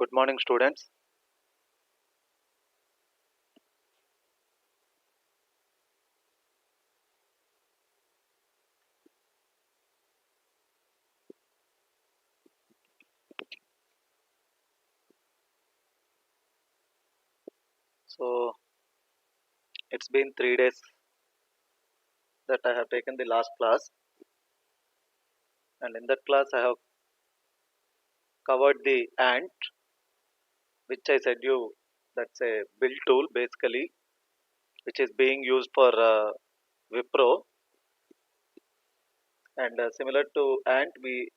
Good morning, students. So, it's been 3 days that I have taken the last class, and in that class, I have covered the Ant, which I said you that's a build tool basically, which is being used for Wipro. And similar to Ant, we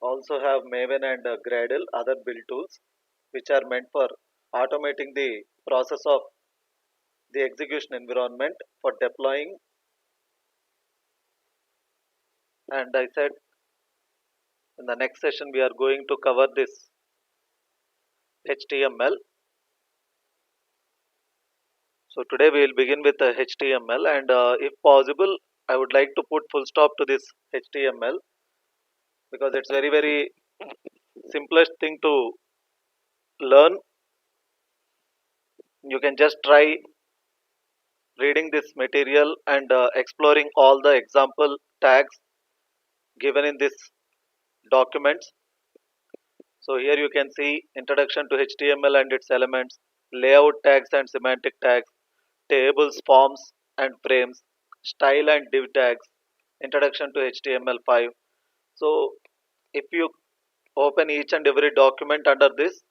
also have Maven and Gradle, other build tools, which are meant for automating the process of the execution environment for deploying. And I said in the next session, we are going to cover this HTML. So today we will begin with HTML, and if possible, I would like to put full stop to this HTML because it's very simplest thing to learn. You can just try reading this material and exploring all the example tags given in this documents. So here you can see introduction to HTML and its elements, layout tags and semantic tags, tables, forms and frames, style and div tags, introduction to HTML5. So if you open each and every document under this,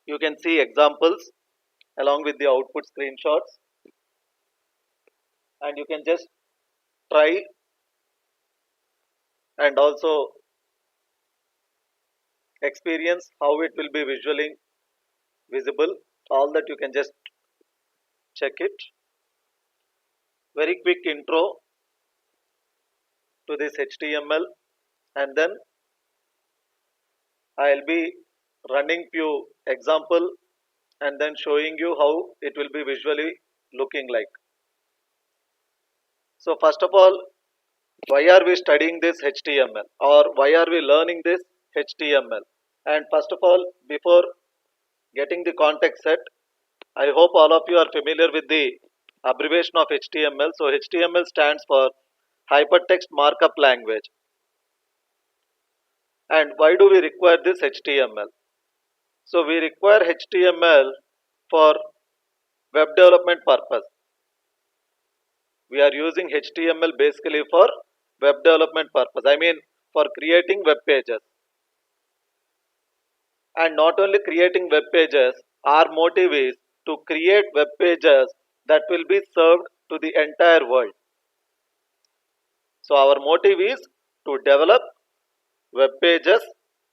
you can see examples along with the output screenshots, and you can just try and also experience how it will be visually visible. All that you can just check it. Very quick intro to this HTML, and then I'll be running few example and then showing you how it will be visually looking like. So first of all, why are we studying this HTML, or why are we learning this HTML? And first of all, before getting the context set, I hope all of you are familiar with the abbreviation of HTML. So HTML stands for Hypertext Markup Language. And why do we require this HTML? So we require HTML for web development purpose. We are using HTML basically for web development purpose. I mean for creating web pages. And not only creating web pages, our motive is to create web pages that will be served to the entire world. So our motive is to develop web pages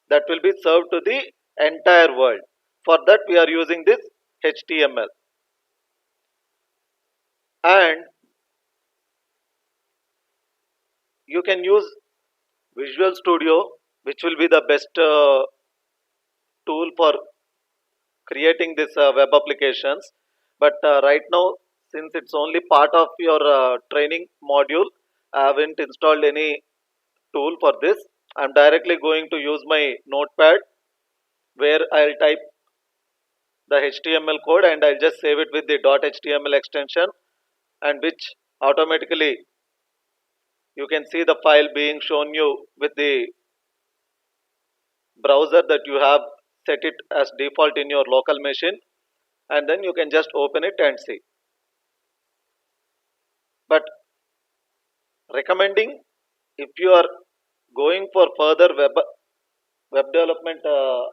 that will be served to the entire world. For that we are using this HTML. And you can use Visual Studio, which will be the best tool for creating this web applications. But right now, since it's only part of your training module, I haven't installed any tool for this. I'm directly going to use my notepad, where I'll type the HTML code and I'll just save it with the .html extension, and which automatically you can see the file being shown you with the browser that you have set it as default in your local machine, and then you can just open it and see. But recommending, if you are going for further web development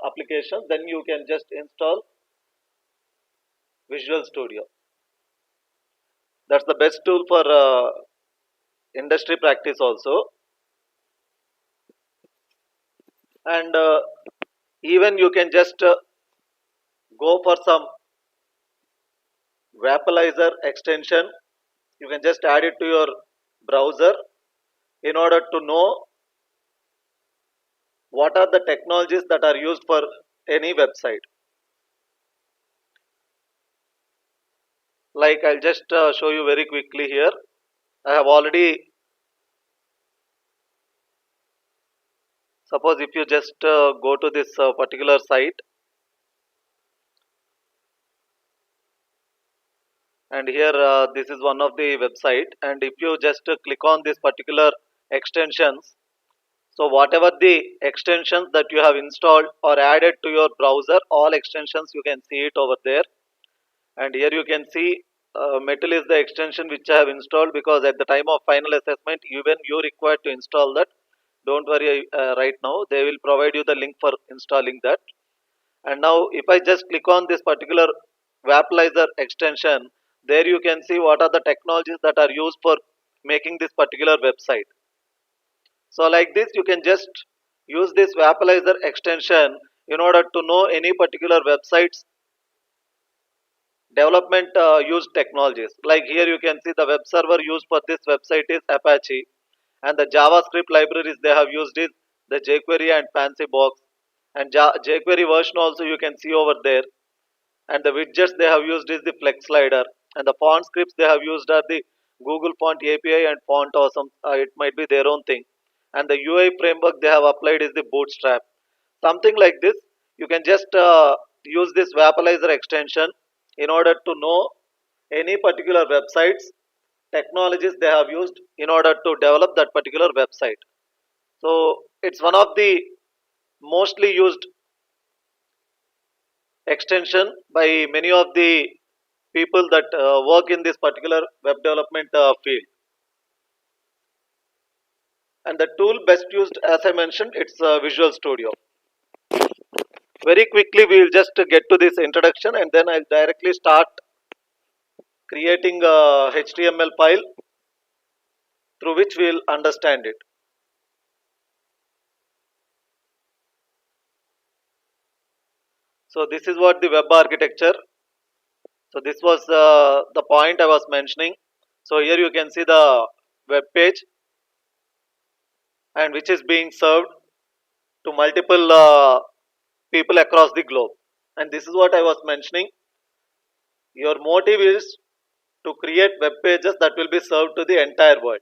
applications, then you can just install Visual Studio. That's the best tool for industry practice also. And even you can just go for some Vapalizer extension. You can just add it to your browser in order to know what are the technologies that are used for any website. Like I'll just show you very quickly here. I have already Suppose if you just go to this particular site, and here this is one of the website, and if you just click on this particular extensions, so whatever the extensions that you have installed or added to your browser, all extensions you can see it over there. And here you can see metal is the extension which I have installed, because at the time of final assessment even you required to install that. Don't worry, right now they will provide you the link for installing that. And now if I just click on this particular Vaporizer extension, there you can see what are the technologies that are used for making this particular website. So like this you can just use this Vaporizer extension in order to know any particular websites development used technologies. Like here you can see the web server used for this website is Apache, and the JavaScript libraries they have used is the jQuery and FancyBox, and jQuery version also you can see over there. And the widgets they have used is the Flex Slider, and the font scripts they have used are the Google Font API and Font Awesome. It might be their own thing, and the UI framework they have applied is the Bootstrap, something like this. You can just use this Vaporizer extension in order to know any particular websites technologies they have used in order to develop that particular website. So it's one of the mostly used extension by many of the people that work in this particular web development field. And the tool best used, as I mentioned, it's Visual Studio. Very quickly we will just get to this introduction, and then I'll directly start creating a HTML file through which we will understand it. So this is what the web architecture. So this was the point I was mentioning. So here you can see the web page, and which is being served to multiple people across the globe. And this is what I was mentioning. Your motive is to create web pages that will be served to the entire world.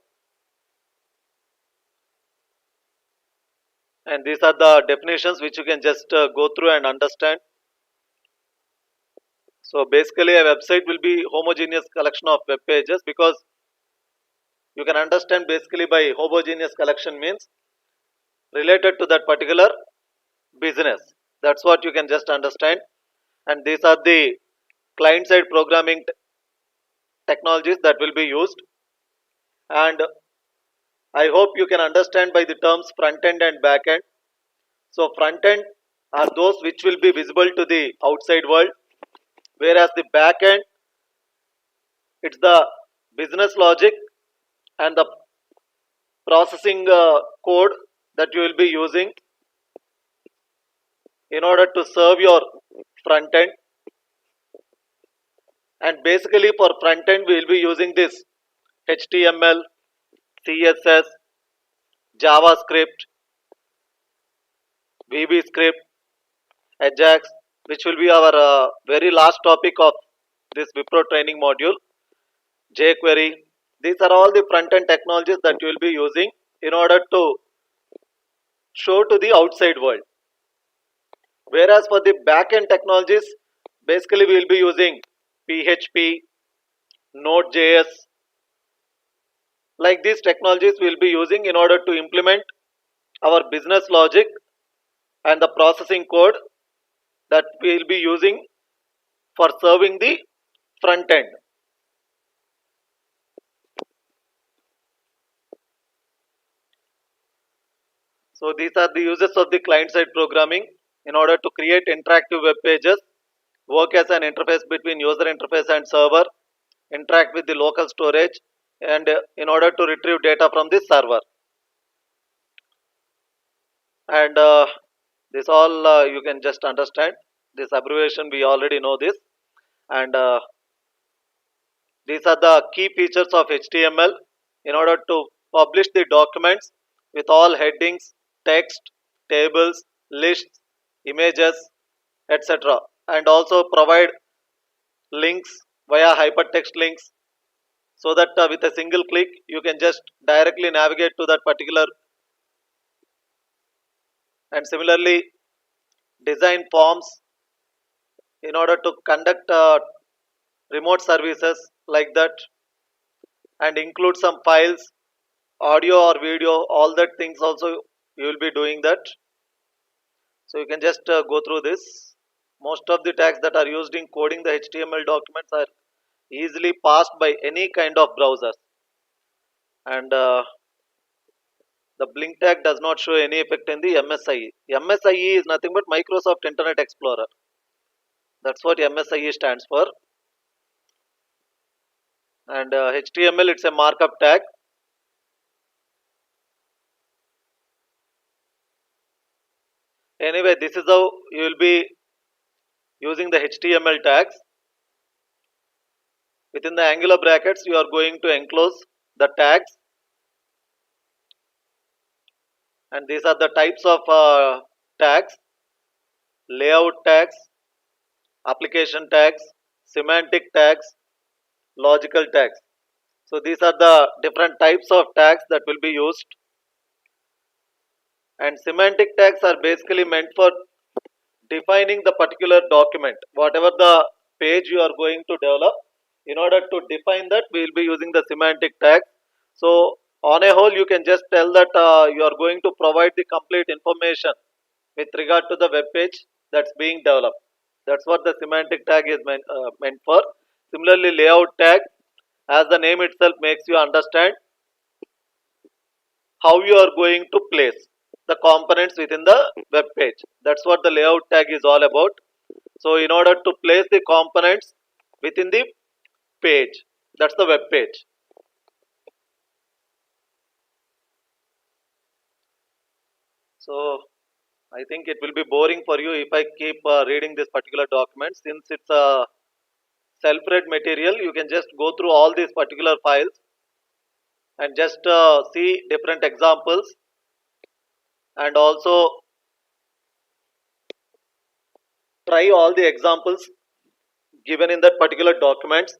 And these are the definitions which you can just go through and understand. So basically a website will be homogeneous collection of web pages, because you can understand basically by homogeneous collection means related to that particular business. That's what you can just understand. And these are the client side programming technologies that will be used. And I hope you can understand by the terms front end and back end. So front end are those which will be visible to the outside world, whereas the back end, it's the business logic and the processing code that you will be using in order to serve your front end. And basically for front end we will be using this HTML, CSS, JavaScript, VB script, Ajax, which will be our very last topic of this Wipro training module, jQuery. These are all the front end technologies that you will be using in order to show to the outside world. Whereas for the back end technologies, basically we will be using PHP, Node.js. Like these technologies we will be using in order to implement our business logic and the processing code that we will be using for serving the front end. So these are the uses of the client side programming in order to create interactive web pages, work as an interface between user interface and server, interact with the local storage, and in order to retrieve data from the server. And this all you can just understand. This abbreviation we already know this. And these are the key features of HTML in order to publish the documents with all headings, text, tables, lists, images, etc. And also provide links via hypertext links, so that with a single click you can just directly navigate to that particular And similarly, design forms in order to conduct remote services like that, and include some files, audio or video, all that things also you will be doing that. So you can just go through this. Most of the tags that are used in coding the HTML documents are easily passed by any kind of browser, and the blink tag does not show any effect in the MSIE. MSIE is nothing but Microsoft Internet Explorer. That's what MSIE stands for. And HTML, it's a markup tag. Anyway, this is how you will be using the HTML tags. Within the angular brackets, you are going to enclose the tags, and these are the types of tags: layout tags, application tags, semantic tags, logical tags. So these are the different types of tags that will be used. And semantic tags are basically meant for defining the particular document, whatever the page you are going to develop. In order to define that, we will be using the semantic tags. So on a whole, you can just tell that you are going to provide the complete information with regard to the web page that's being developed. That's what the semantic tag is meant for. Similarly, layout tag, as the name itself makes you understand how you are going to place the components within the web page. That's what the layout tag is all about. So in order to place the components within the page, that's the web page. So I think it will be boring for you if I keep reading this particular document. Since it's a self-read material, you can just go through all these particular files and just see different examples, and also try all the examples given in that particular documents.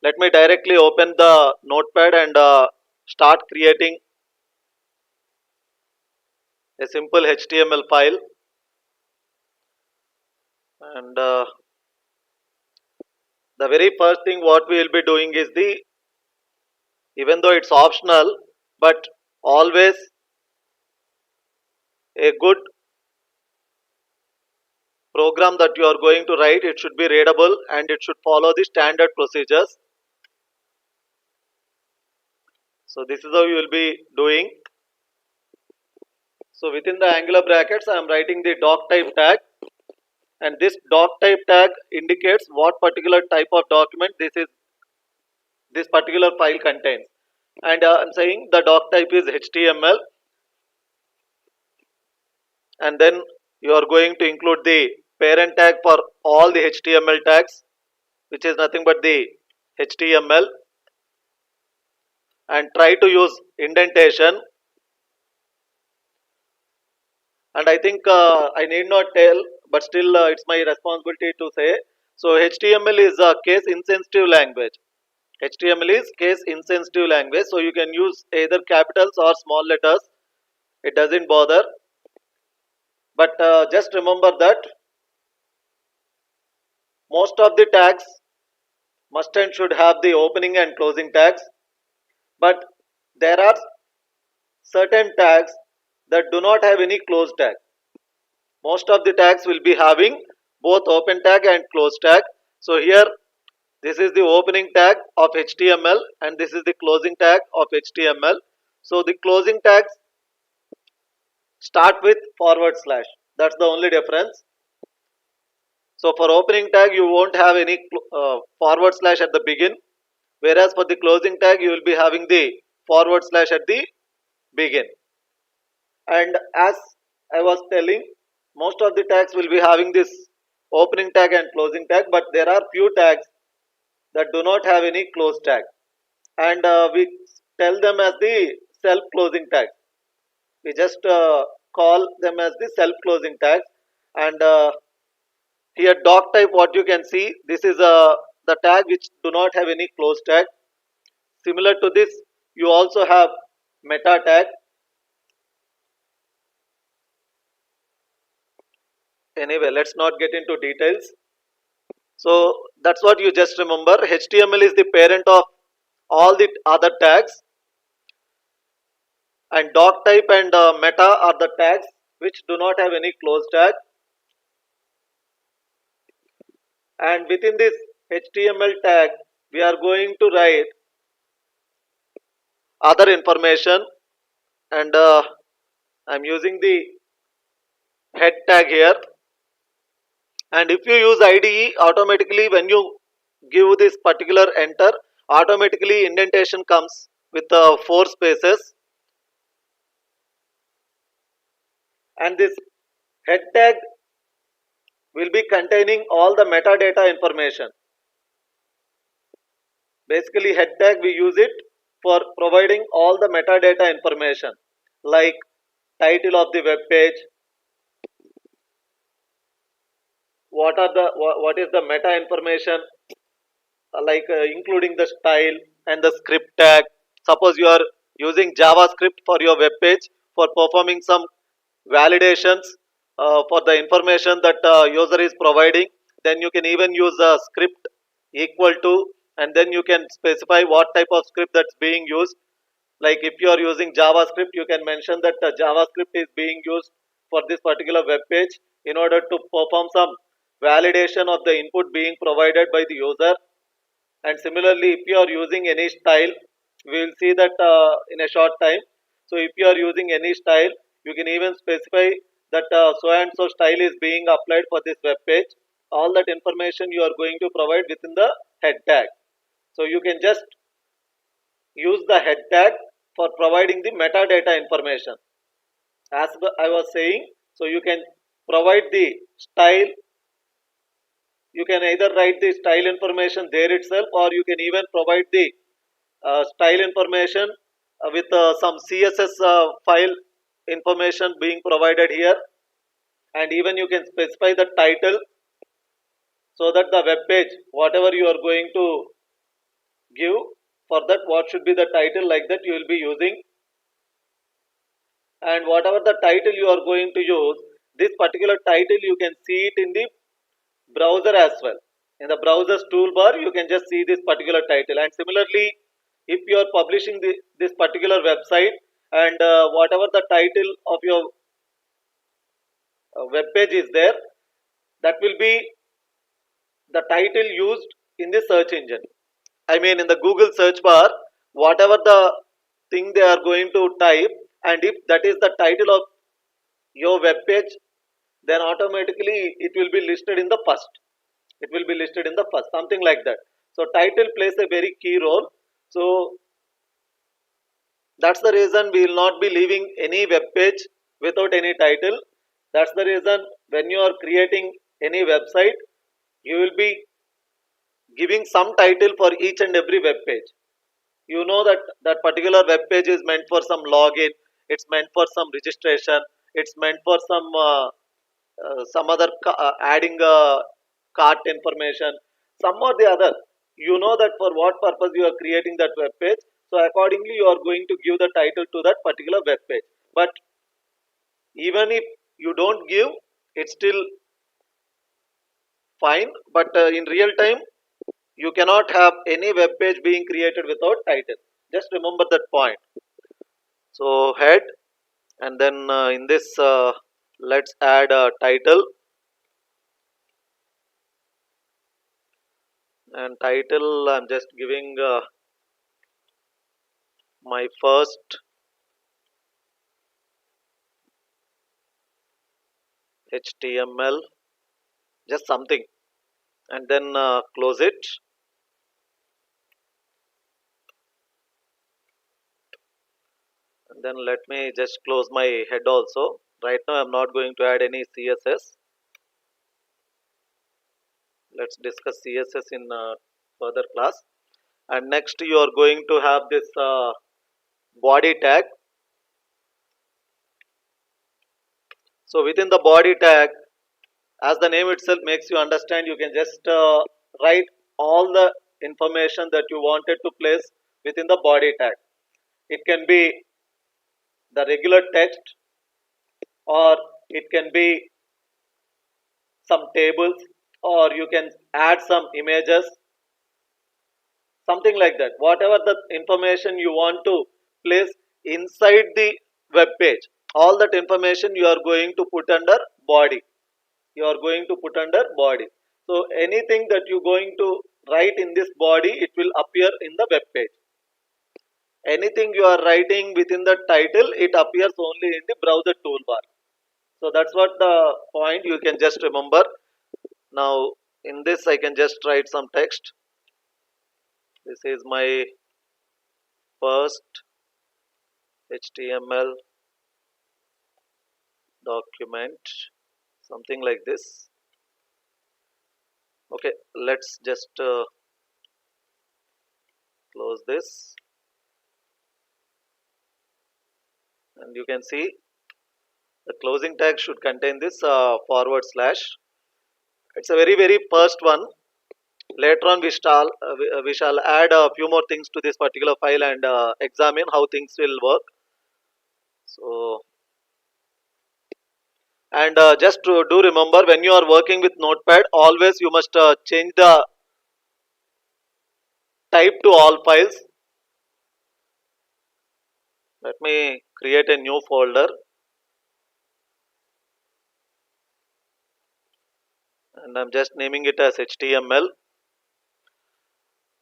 Let me directly open the notepad and start creating a simple HTML file. And the very first thing what we will be doing is the, even though it's optional, but always a good program that you are going to write, it should be readable and it should follow the standard procedures. So this is how you will be doing. So within the angular brackets, I am writing the doc type tag, and this doc type tag indicates what particular type of document this particular file contains. And I'm saying the doc type is HTML, and then you are going to include the parent tag for all the HTML tags, which is nothing but the HTML, and try to use indentation. And I think I need not tell, but still it's my responsibility to say. So HTML is a case insensitive language. HTML is case insensitive language, so you can use either capitals or small letters. It doesn't bother. But just remember that most of the tags must and should have the opening and closing tags. But there are certain tags that do not have any close tag. Most of the tags will be having both open tag and close tag. So here this is the opening tag of HTML and this is the closing tag of HTML. So the closing tags start with forward slash. That's the only difference. So for opening tag you won't have any forward slash at the begin, whereas for the closing tag you will be having the forward slash at the begin. And as I was telling, most of the tags will be having this opening tag and closing tag, but there are few tags that do not have any close tag, and we tell them as the self closing tag. We just call them as the self closing tag. And here doc type, what you can see, this is the tag which do not have any close tag. Similar to this, you also have meta tag. Anyway, let's not get into details. So that's what you just remember. HTML is the parent of all the other tags, and doc type and meta are the tags which do not have any close tag. And within this HTML tag, we are going to write other information, and I'm using the head tag here. And if you use IDE, automatically when you give this particular enter, automatically indentation comes with 4 spaces, and this head tag will be containing all the metadata information. Basically, head tag we use it for providing all the metadata information like title of the web page, what is the meta information, including the style and the script tag. Suppose you are using JavaScript for your web page for performing some validations for the information that user is providing, then you can even use a script equal to, and then you can specify what type of script that's being used. Like if you are using JavaScript, you can mention that JavaScript is being used for this particular web page in order to perform some validation of the input being provided by the user. And similarly, if you are using any style, we will see that in a short time. So if you are using any style, you can even specify that so and so style is being applied for this web page. All that information you are going to provide within the head tag. So you can just use the head tag for providing the metadata information. As I was saying, so you can provide the style. You can either write the style information there itself, or you can even provide the style information with some CSS file information being provided here, and even you can specify the title, so that the web page, whatever you are going to give, for that what should be the title, like that you will be using. And whatever the title you are going to use, this particular title you can see it in the browser as well. In the browser's toolbar, you can just see this particular title. And similarly, if you are publishing this particular website, and whatever the title of your web page is there, that will be the title used in the search engine. I mean, in the Google search bar, whatever the thing they are going to type, and if that is the title of your web page, then automatically it will be listed in the first. It will be listed in the first, something like that. So title plays a very key role. So that's the reason we will not be leaving any web page without any title. That's the reason when you are creating any website, you will be giving some title for each and every web page. You know that that particular web page is meant for some login, it's meant for some registration, it's meant for some other adding cart information, some or the other. You know that for what purpose you are creating that web page, so accordingly you are going to give the title to that particular web page. But even if you don't give, it's still fine. But in real time, you cannot have any web page being created without title. Just remember that point. So head, and then in this let's add a title. And title, I'm just giving my first HTML, just something, and then close it. And then let me just close my head also. Right now I'm not going to add any CSS. Let's discuss CSS in further class. And next you are going to have this body tag. So within the body tag, as the name itself makes you understand, you can just write all the information that you wanted to place within the body tag. It can be the regular text, or it can be some tables, or you can add some images, something like that. Whatever the information you want to place inside the web page, all that information you are going to put under body. You are going to put under body. So anything that you're going to write in this body, it will appear in the web page. Anything you are writing within the title, it appears only in the browser toolbar. So that's what the point you can just remember. Now in this I can just write some text. This is my first HTML document, something like this. Okay, let's just close this, and you can see the closing tag should contain this forward slash. It's a very first one. Later on we shall add a few more things to this particular file and examine how things will work. So, and just to do remember, when you are working with Notepad, always you must change the type to all files. Let me create a new folder, and I'm just naming it as HTML,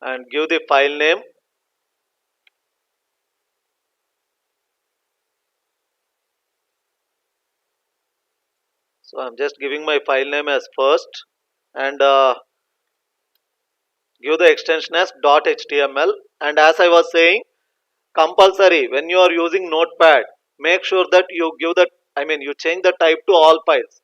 and give the file name. So I'm just giving my file name as first, and give the extension as .html. And as I was saying, compulsory when you are using Notepad, make sure that you give that, you change the type to all files.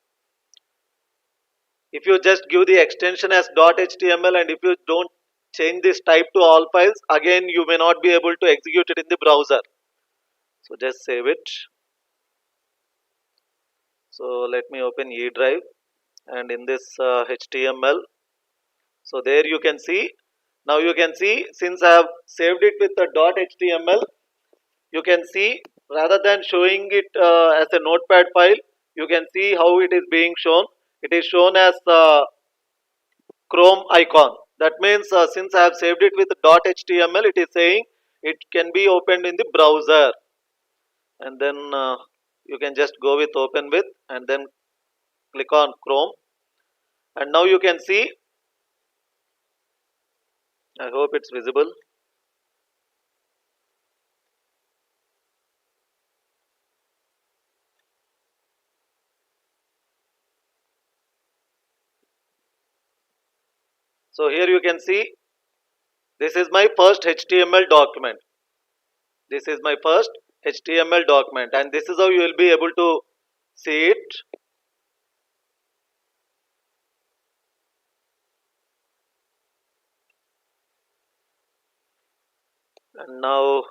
If you just give the extension as .html, and if you don't change this type to all files, again you may not be able to execute it in the browser. So just save it. So let me open E drive, and in this HTML, so there you can see, now you can see, since I have saved it with the .html, you can see, rather than showing it as a notepad file, you can see how it is being shown. It is shown as Chrome icon. That means since I have saved it with .html, it is saying it can be opened in the browser. And then you can just go with open with, and then click on Chrome, and now you can see, I hope it's visible. So here you can see, this is my first HTML document. This is my first HTML document, and this is how you will be able to see it. And now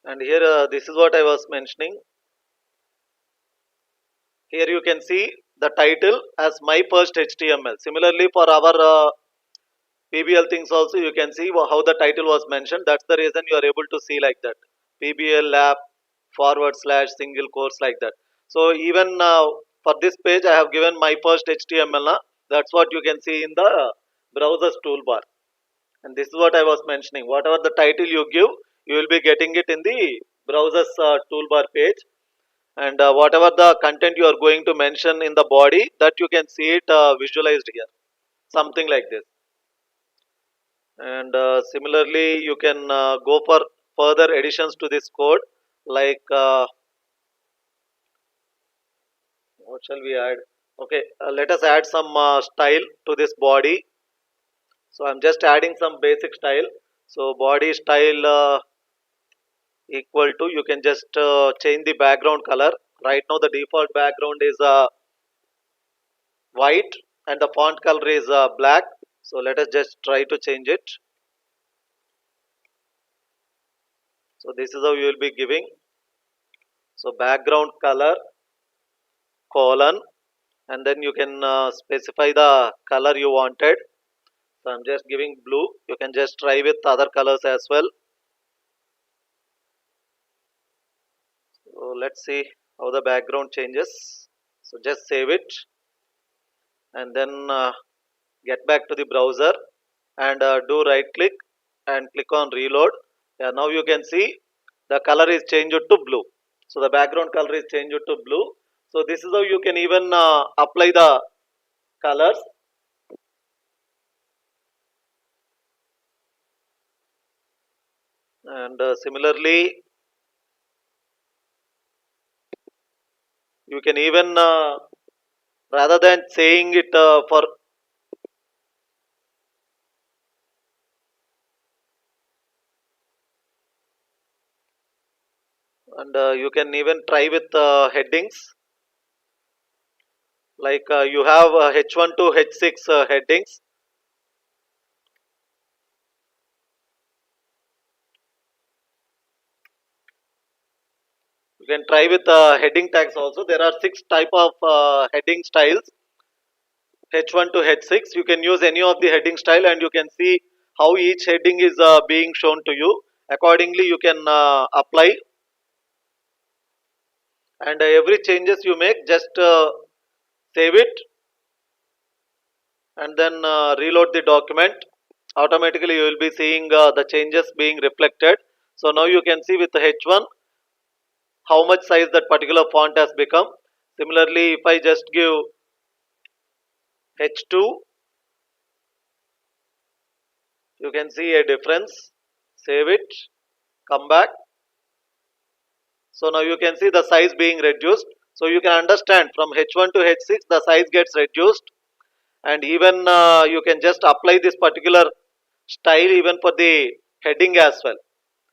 and here this is what I was mentioning. Here you can see the title as my first HTML. Similarly for our PBL things also, you can see how the title was mentioned. That's the reason you are able to see like that, PBL lab / single course, like that. So even for this page I have given my first HTML. That's what you can see in the browser's toolbar. And this is what I was mentioning, whatever the title you give, you will be getting it in the browser's toolbar page. And whatever the content you are going to mention in the body, that you can see it visualized here, something like this. And similarly you can go for further additions to this code, like what shall we add? Okay, let us add some style to this body. So I'm just adding some basic style. So body style equal to, you can just change the background color. Right now the default background is white, and the font color is black. So let us just try to change it. So this is how you will be giving. So background color colon, and then you can specify the color you wanted. So I'm just giving blue. You can just try with other colors as well. So let's see how the background changes. So just save it and then get back to the browser and do right click and click on reload. Yeah, now you can see the color is changed to blue. So the background color is changed to blue. So this is how you can even apply the colors. And similarly, you can even rather than saying it for and you can even try with headings like you have H1 to H6 headings. You can try with heading tags also. There are six type of heading styles. H1 to H6. You can use any of the heading style, and you can see how each heading is being shown to you. Accordingly, you can apply, and every changes you make, just save it and then reload the document. Automatically, you will be seeing the changes being reflected. So now you can see with the H1 how much size that particular font has become. Similarly, if I just give H2, you can see a difference. Save it, come back. So now you can see the size being reduced. So you can understand from H1 to H6 the size gets reduced, and even you can just apply this particular style even for the heading as well.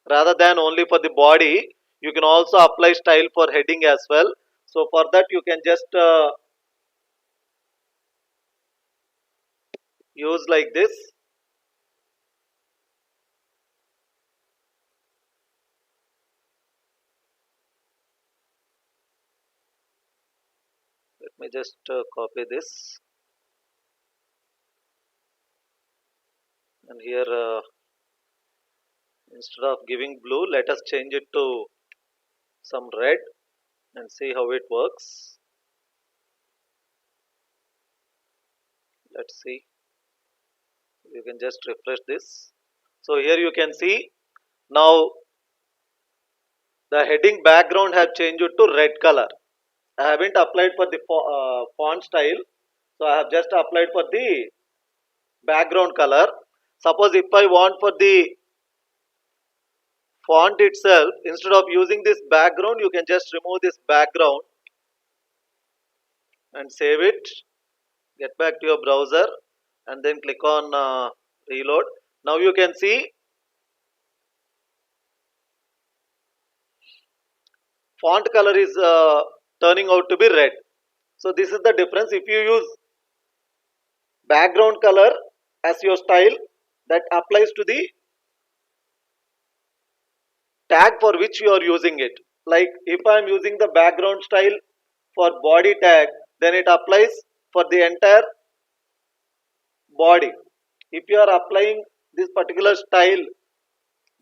Rather than only for the body, you can also apply style for heading as well. So for that you can just use like this. Let me just copy this, and here instead of giving blue, let us change it to some red and see how it works. Let's see. You can just refresh this. So here you can see now the heading background have changed to red color. I haven't applied for the font style, so I have just applied for the background color. Suppose if I want for the font itself, instead of using this background, you can just remove this background and save it. Get back to your browser and then click on reload. Now you can see font color is turning out to be red. So this is the difference. If you use background color as your style, that applies to the tag for which you are using it. Like if I am using the background style for body tag, then it applies for the entire body. If you are applying this particular style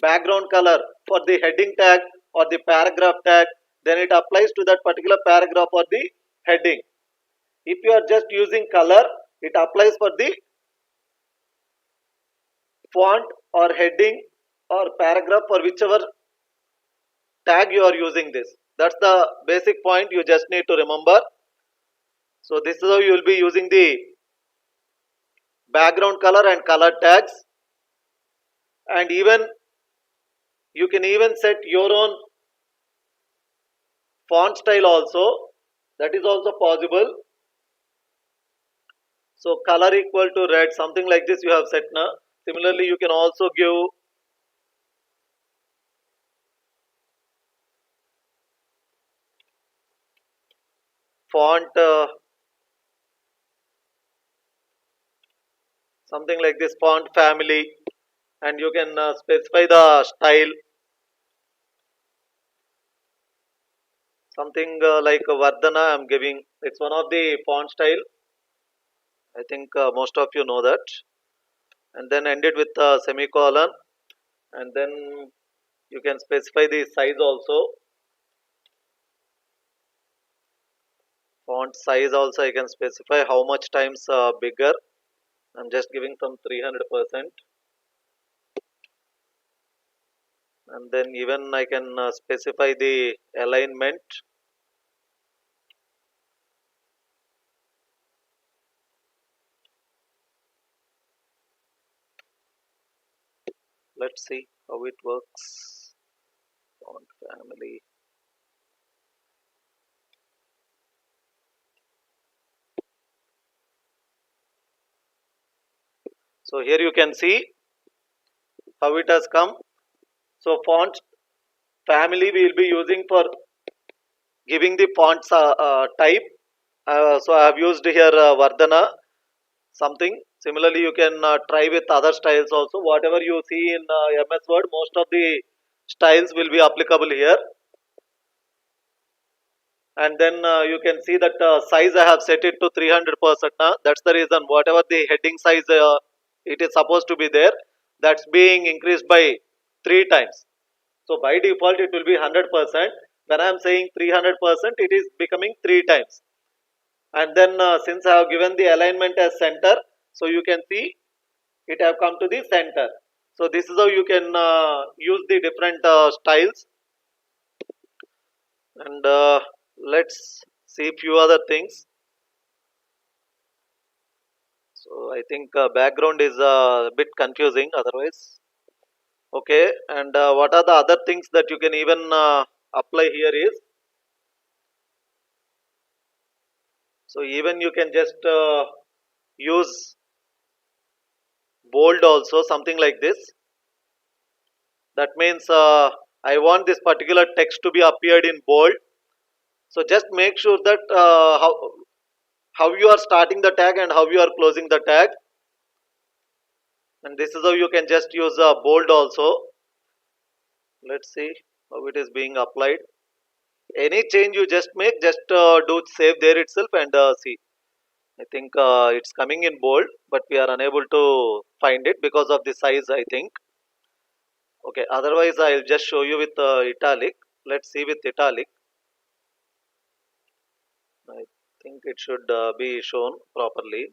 background color for the heading tag or the paragraph tag, then it applies to that particular paragraph or the heading. If you are just using color, it applies for the font or heading or paragraph for whichever tag you are using this. That's the basic point you just need to remember. So this is how you will be using the background color and color tags, and even you can even set your own font style also. That is also possible. So color equal to red, something like this you have set now. Similarly, you can also give font something like this font family, and you can specify the style, something like Vardhana I'm giving. It's one of the font style. I think most of you know that. and then end it with a semicolon, and then you can specify the size also. Font size also I can specify how much times bigger. I'm just giving some 300%, and then even I can specify the alignment. Let's see how it works. Font family. So here you can see how it has come. So font family we will be using for giving the fonts type. So I have used here Vardhana something. Similarly, you can try with other styles also. Whatever you see in MS Word, most of the styles will be applicable here. And then you can see that size I have set it to 300% now. That's the reason whatever the heading size it is supposed to be there, that's being increased by 3 times. So by default it will be 100%. When I am saying 300%, it is becoming 3 times. And then since I have given the alignment as center, so you can see it have come to the center. So this is how you can use the different styles. And let's see few other things. So I think background is a bit confusing otherwise. Okay, and what are the other things that you can even apply here is, so even you can just use bold also, something like this. That means I want this particular text to be appeared in bold. So just make sure that how you are starting the tag and how you are closing the tag, and this is how you can just use bold also. Let's see how it is being applied. Any change you just make, just do save there itself and see. I think it's coming in bold, but we are unable to find it because of the size, I think. Okay, otherwise I'll just show you with italic. Let's see with italic. I think it should be shown properly.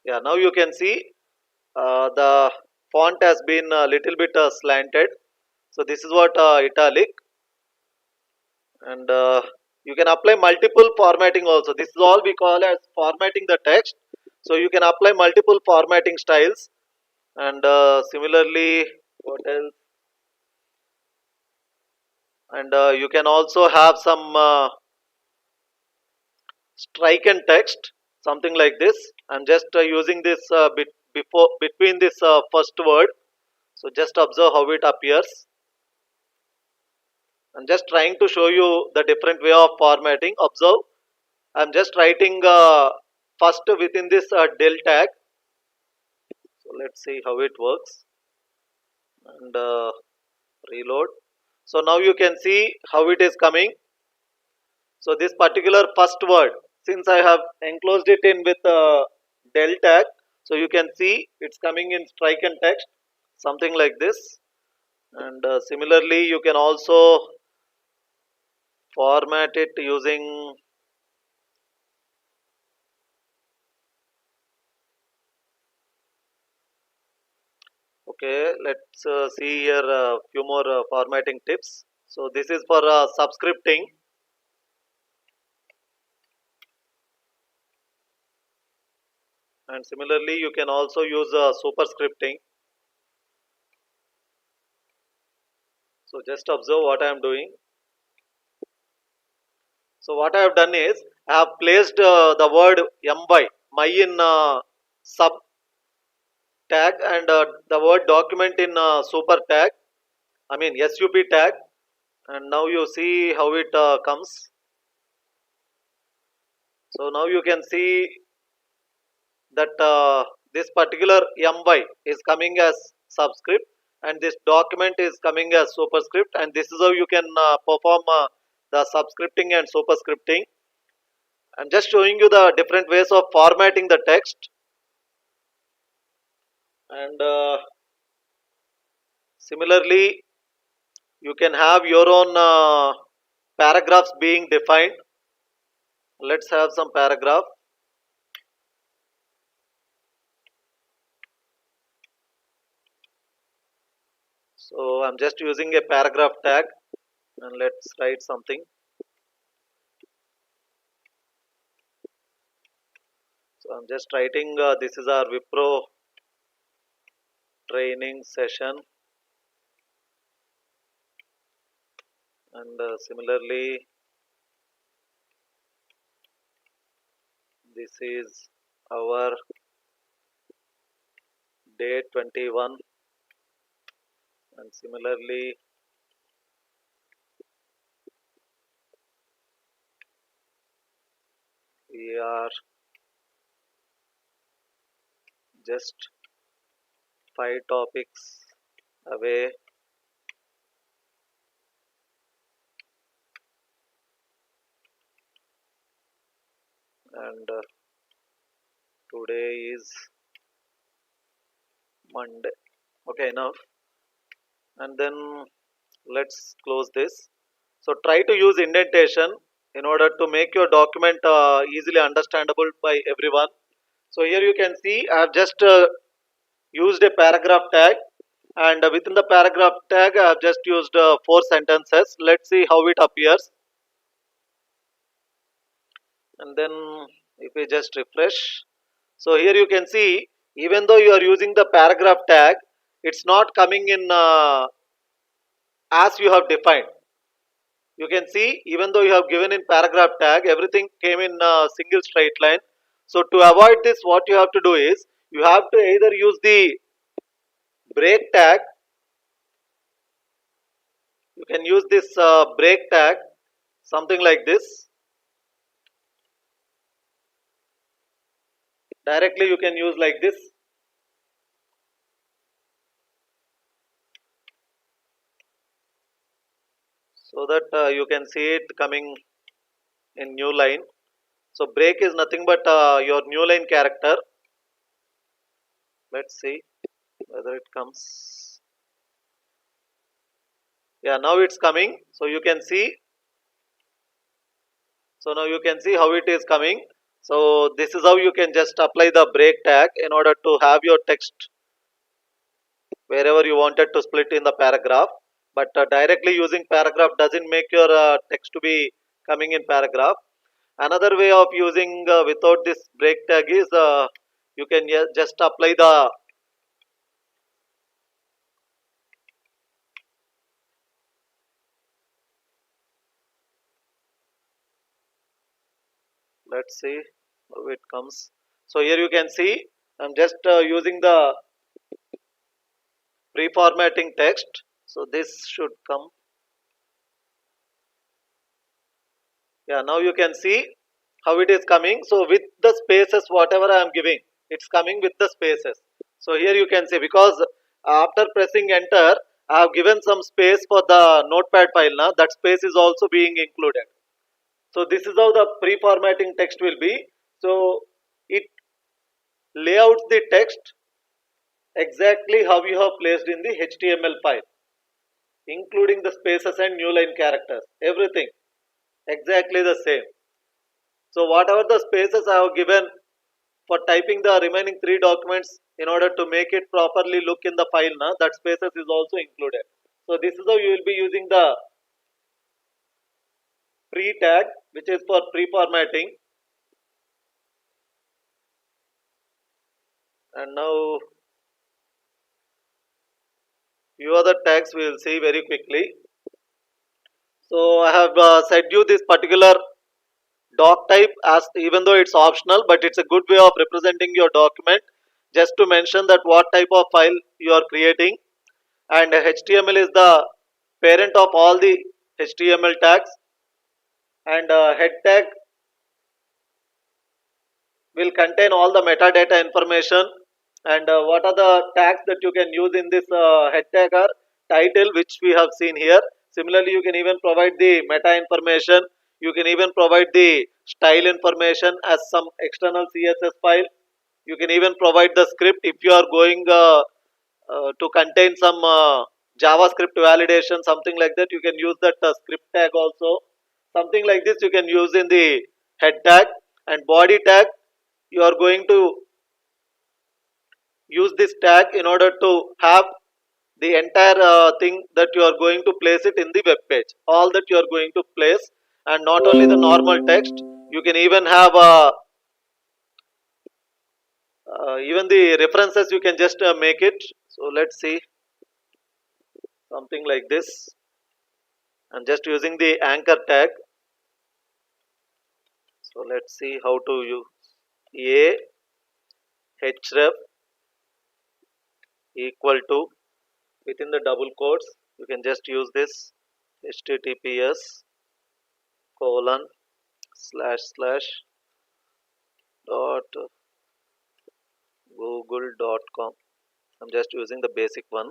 Yeah, now you can see the font has been a little bit slanted. So this is what italic, and you can apply multiple formatting also. This is all we call as formatting the text. So you can apply multiple formatting styles, and similarly, what else? And you can also have some strike and text, something like this. I'm just using this bit before between this first word. So just observe how it appears. I'm just trying to show you the different way of formatting. Observe. I'm just writing first within this del tag. So let's see how it works, and reload. So now you can see how it is coming. So this particular first word, since I have enclosed it in with del tag, so you can see it's coming in strike and text, something like this. And similarly, you can also format it using, okay, let's see here a few more formatting tips. So this is for subscripting, and similarly you can also use superscripting. So just observe what I am doing. So what I have done is I have placed the word my in sub tag, and the word document in super tag, I mean sup tag, and now you see how it comes. So now you can see that this particular my is coming as subscript, and this document is coming as superscript, and this is how you can perform the subscripting and superscripting. I'm just showing you the different ways of formatting the text. And similarly, you can have your own paragraphs being defined. Let's have some paragraph. So I'm just using a paragraph tag, and let's write something. So I'm just writing this is our Wipro training session, and similarly this is our day 21, and similarly we are just 5 topics away and today is Monday. Okay, enough. And then let's close this. So try to use indentation in order to make your document easily understandable by everyone. So here you can see I have just used a paragraph tag, and within the paragraph tag I have just used 4 sentences. Let's see how it appears. And then if we just refresh, so here you can see even though you are using the paragraph tag, it's not coming in as you have defined. You can see even though you have given in paragraph tag, everything came in a single straight line. So to avoid this, what you have to do is you have to either use the break tag. You can use this break tag, something like this. Directly you can use like this. So that you can see it coming in new line. So break is nothing but your new line character. Let's see whether it comes. Yeah, now it's coming. So you can see. So now you can see how it is coming. So this is how you can just apply the break tag in order to have your text wherever you wanted to split in the paragraph. But directly using paragraph doesn't make your text to be coming in paragraph. Another way of using without this break tag is you can just apply the, let's see how it comes. So here you can see I'm just using the pre-formatting text. So this should come. Yeah, now you can see how it is coming. So with the spaces whatever I am giving, it's coming with the spaces. So here you can see because after pressing enter I have given some space for the notepad file. Now that space is also being included. So this is how the pre-formatting text will be. So it layouts the text exactly how you have placed in the HTML file, including the spaces and new line characters, everything exactly the same. So whatever the spaces I have given for typing the remaining 3 documents in order to make it properly look in the file, na, that spaces is also included. So this is how you will be using the pre tag, which is for pre-formatting. And now few other tags we will see very quickly. So I have said you this particular doc type as even though it's optional, but it's a good way of representing your document, just to mention that what type of file you are creating. And HTML is the parent of all the HTML tags, and head tag will contain all the metadata information. And what are the tags that you can use in this head tag are title, which we have seen here. Similarly, you can even provide the meta information. You can even provide the style information as some external CSS file. You can even provide the script if you are going to contain some JavaScript validation, something like that. You can use that script tag also. Something like this you can use in the head tag, and body tag. You are going to use this tag in order to have the entire thing that you are going to place it in the web page. All that you are going to place, and not only the normal text. You can even have even the references. You can just make it. So let's see something like this. I'm just using the anchor tag. So let's see how to use a href equal to, within the double quotes you can just use this https colon slash slash dot google.com. I'm just using the basic one,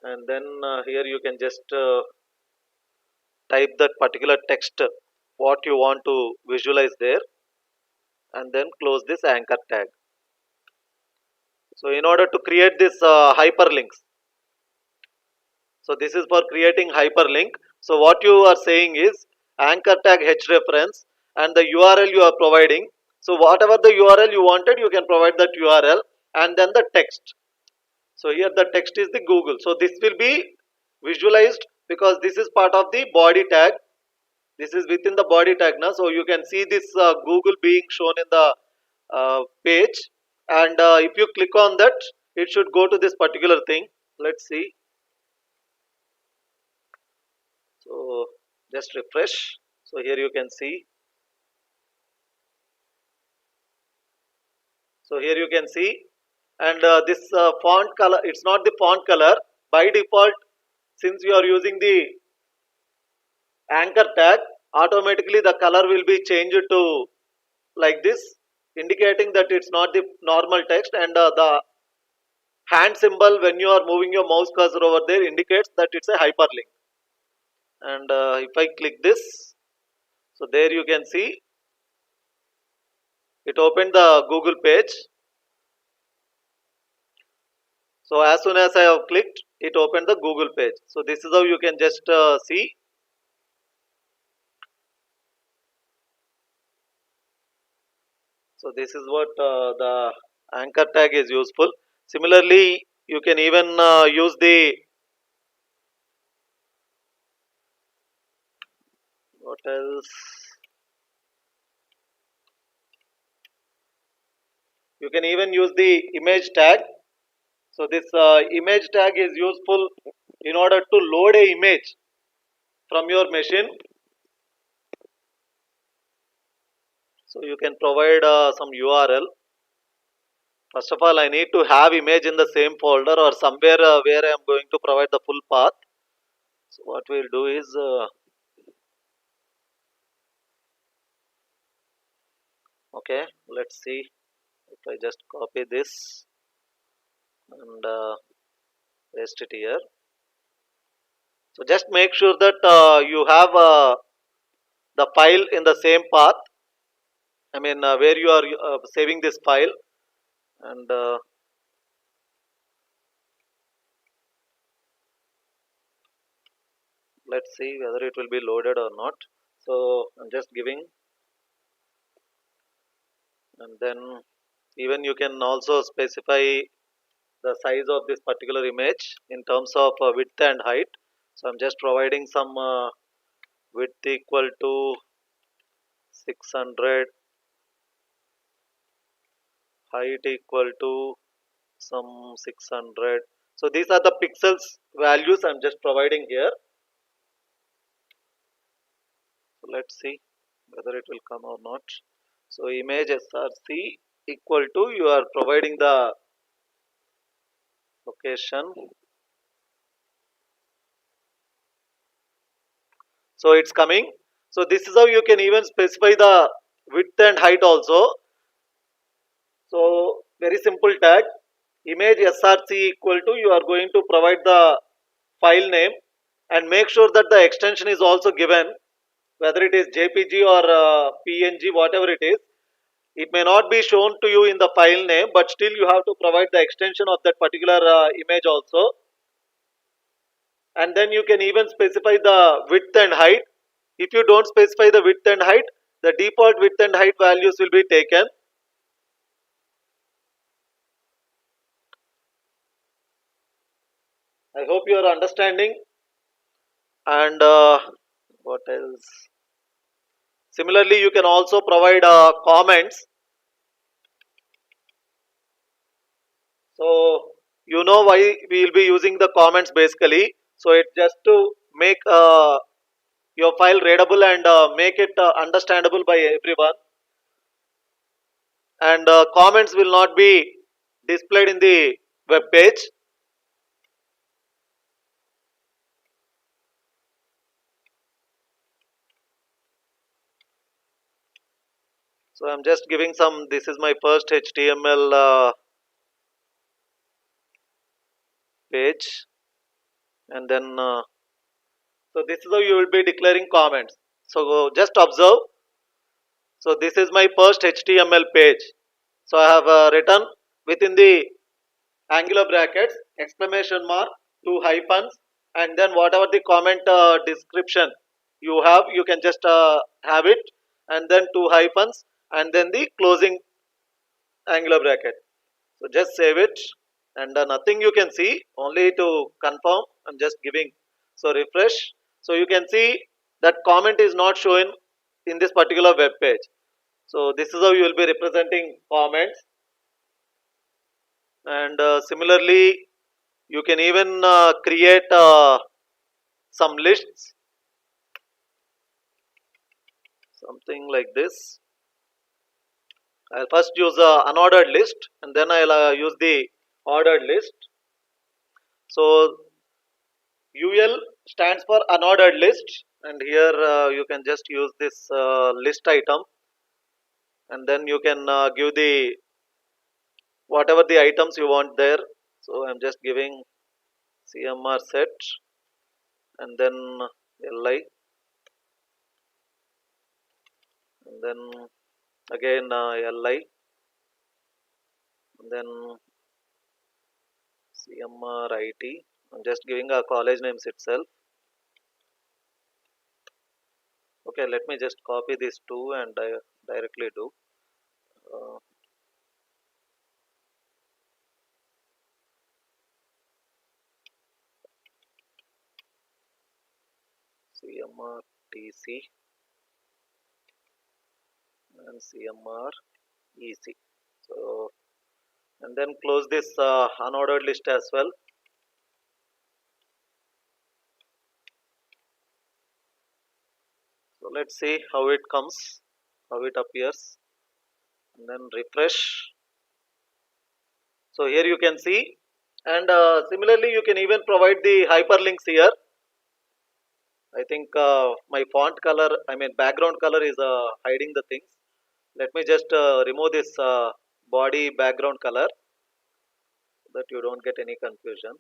and then here you can just type that particular text what you want to visualize there, and then close this anchor tag. So in order to create this hyperlinks, so this is for creating hyperlink. So what you are saying is anchor tag h reference and the URL you are providing. So whatever the URL you wanted, you can provide that URL, and then the text. So here the text is the Google. So this will be visualized because this is part of the body tag. This is within the body tag now. So you can see this Google being shown in the page, and if you click on that, it should go to this particular thing. Let's see. So just refresh. So here you can see. So here you can see, and this font color, it's not the font color by default. Since you are using the anchor tag, automatically the color will be changed to like this, indicating that it's not the normal text, and the hand symbol when you are moving your mouse cursor over there indicates that it's a hyperlink. And if I click this, so there you can see it opened the Google page. So as soon as I have clicked, it opened the Google page. So this is how you can just see. So this is what the anchor tag is useful. Similarly, you can even use the, what else? You can even use the image tag. So this image tag is useful in order to load a image from your machine. So you can provide some URL. First of all, I need to have image in the same folder or somewhere where I am going to provide the full path. So what we'll do is okay, let's see if I just copy this and paste it here. So just make sure that you have the file in the same path. I mean where you are saving this file, and let's see whether it will be loaded or not. So I'm just giving, and then even you can also specify the size of this particular image in terms of width and height. So I'm just providing some width equal to 600, height equal to some 600. So these are the pixels values I'm just providing here. So let's see whether it will come or not. So image src equal to, you are providing the location. So it's coming. So this is how you can even specify the width and height also. So very simple tag, image src equal to, you are going to provide the file name, and make sure that the extension is also given, whether it is jpg or png, whatever it is. It may not be shown to you in the file name, but still you have to provide the extension of that particular image also. And then you can even specify the width and height. If you don't specify the width and height, the default width and height values will be taken. I hope you are understanding. And what else? Similarly, you can also provide comments. So you know why we will be using the comments basically. So it just to make your file readable and make it understandable by everyone. And comments will not be displayed in the web page. So I'm just giving some. This is my first HTML page, and then so this is how you will be declaring comments. So just observe. So this is my first HTML page. So I have written within the angular brackets exclamation mark, two hyphens, and then whatever the comment description you have, you can just have it, and then two hyphens, and then the closing angular bracket. So just save it, and nothing you can see, only to confirm I'm just giving. So refresh. So you can see that comment is not shown in this particular web page. So this is how you will be representing comments. And similarly, you can even create some lists, something like this. I'll first use a unordered list, and then I'll use the ordered list. So UL stands for unordered list, and here you can just use this list item, and then you can give the whatever the items you want there. So I'm just giving CMR set, and then LI, and then again LI, and then CMR IT. I'm just giving a college names itself. Okay, let me just copy these two and directly do. Uh, CMR TC and CMR EC. So and then close this unordered list as well. So let's see how it comes, how it appears, and then refresh. So here you can see, and similarly you can even provide the hyperlinks here. I think my font color, I mean background color is hiding the things. Let me just remove this body background color so that you don't get any confusion.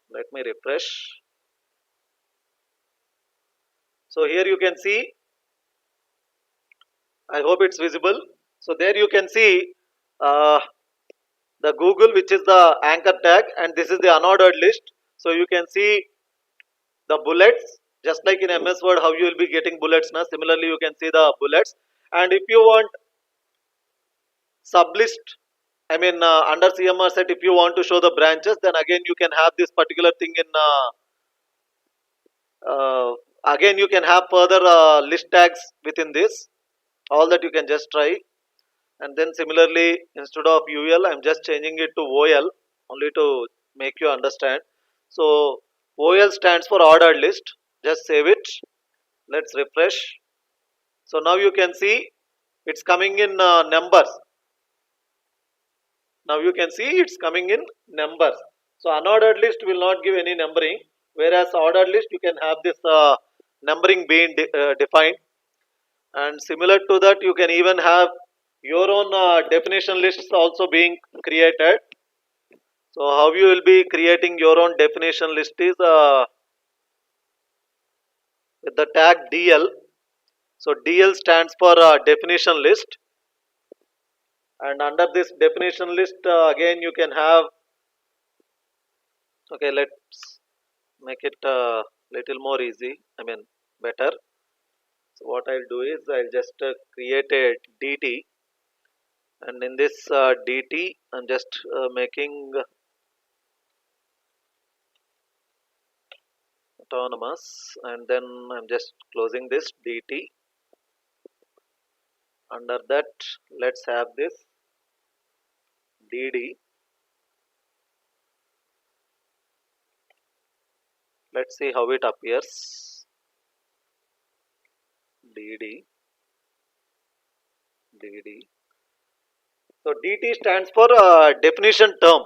Let me refresh. So here you can see, I hope it's visible. So there you can see uh, the Google, which is the anchor tag, and this is the unordered list. So you can see the bullets, just like in MS Word how you will be getting bullets now. Similarly you can see the bullets, and if you want sublist, I mean under CMR set, if you want to show the branches, then again you can have this particular thing in again you can have further list tags within this, all that you can just try. And then similarly, instead of UL I'm just changing it to OL, only to make you understand. So OL stands for ordered list. Just save it. Let's refresh. So now you can see it's coming in numbers. Now you can see it's coming in numbers. So unordered list will not give any numbering, whereas ordered list you can have this numbering being defined. And similar to that, you can even have your own definition lists also being created. So how you will be creating your own definition list is with the tag DL. So DL stands for definition list, and under this definition list, again you can have. Okay, let's make it little more easy. I mean better. So what I'll do is I'll just create a DT, and in this DT, I'm just making autonomous, and then I'm just closing this DT. Under that, let's have this DD. Let's see how it appears. DD, DD. So DT stands for definition term.